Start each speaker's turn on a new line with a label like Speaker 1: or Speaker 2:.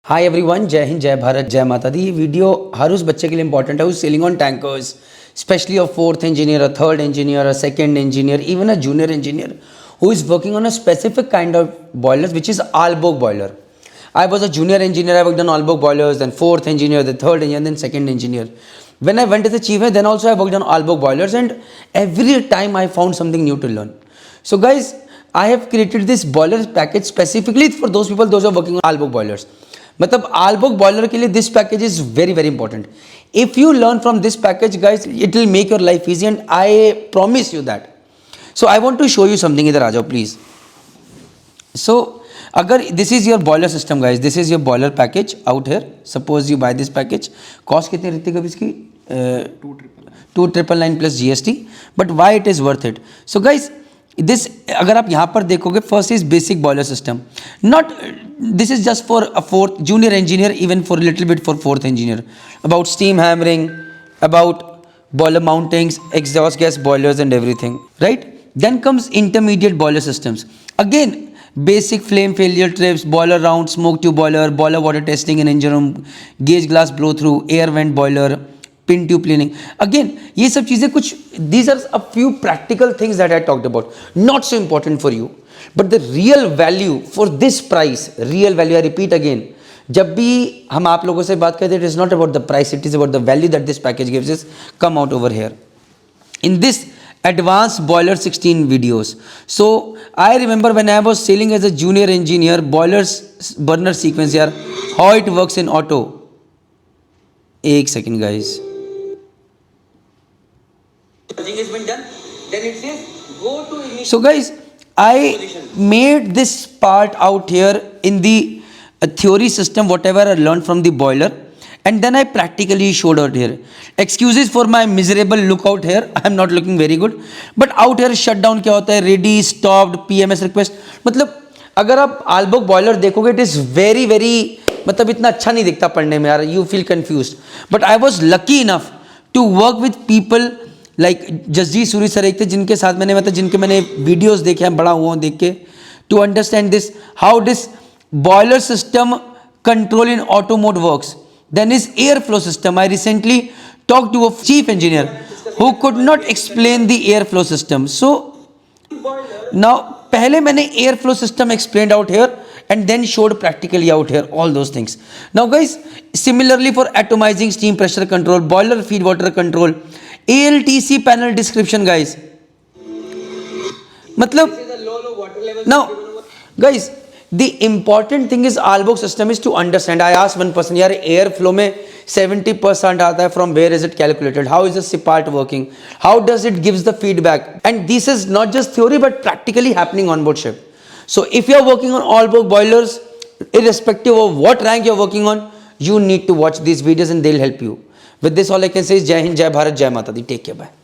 Speaker 1: Hi everyone, जय हिंद, जय भारत, जय माता दी। ये वीडियो हर उस बच्चे के लिए इंपॉर्टेंट है selling on tankers, specially a fourth engineer, a third engineer, a second engineer, even a junior engineer who is working on a specific kind of boilers which is Aalborg boiler. I was a junior engineer, I worked on Aalborg boilers, then fourth engineer, then third engineer, then second engineer. When I went as a chief, then also I worked on Aalborg boilers, and every time I found something new to learn. So guys, I have created this boiler package specifically for those people those are working on Aalborg boilers. मतलब आल्बोग boiler के लिए this package is very very important. If you learn from this package guys, it will make your life easy and I promise you that. So I want to show you something. इधर आ जाओ please. So अगर this is your boiler system guys, this is your boiler package out here. Suppose you buy this package. Cost कितनी रहती है कभी इसकी? 2,999 plus GST. But why it is worth it? So guys this, अगर आप यहाँ पर देखोगे, first is basic boiler system. Not this is just for a fourth junior engineer, even for a little bit for fourth engineer, about steam hammering, about boiler mountings, exhaust gas boilers and everything, right? Then comes intermediate boiler systems. Again, basic flame failure trips, boiler round, smoke tube boiler, boiler water testing in engine room, gauge glass blow through, air vent boiler, pin tube cleaning. Again, ये सब चीज़ें कुछ, these are a few practical things that I talked about, not so important for you. But the real value for this price, real value, I repeat again, जब भी हम आप लोगों से बात करते हैं, it is not about the price, it is about the value that this package gives is come out over here in this advanced boiler 16 videos. So I remember when I was selling as a junior engineer, boilers burner sequence here, how it works in auto. एक second guys. Has been done. Then it says go to ignition. So guys, I made this part out here in the theory system, whatever I learned from the boiler, and then I practically showed out here. Excuses for my miserable look out here. I am not looking very good, but out here shutdown क्या होता है, ready, stopped, PMS request. मतलब अगर आप आल्बोग boiler देखोगे, it is very very, मतलब इतना अच्छा नहीं दिखता पढ़ने में यार. You feel confused, but I was lucky enough to work with people like Jasjit Suri sir एक थे, जिनके साथ मैंने, मतलब जिनके मैंने वीडियोस देखे हैं, बड़ा हुआ देख के, to understand this how this boiler system control in auto mode works. Then is air flow system. I recently talk to a chief engineer who could not explain the air flow system. So now पहले मैंने air flow system explained out here and then showed practically out here all those things. Now guys, similarly for atomizing steam pressure control, boiler feed water control, ALTC panel description guys. मतलब now guys, the important thing is Aalborg system is to understand. I asked one person, यार air flow में 70% आता है, from where is it calculated, how is the CPAT working, how does it gives the feedback, and this is not just theory but practically happening on board ship. So if you are working on Aalborg boilers, irrespective of what rank you are working on, you need to watch these videos and they'll help you. With this all I can say is Jai Hind, Jai Bharat, Jai Mata Di. Take care, bye.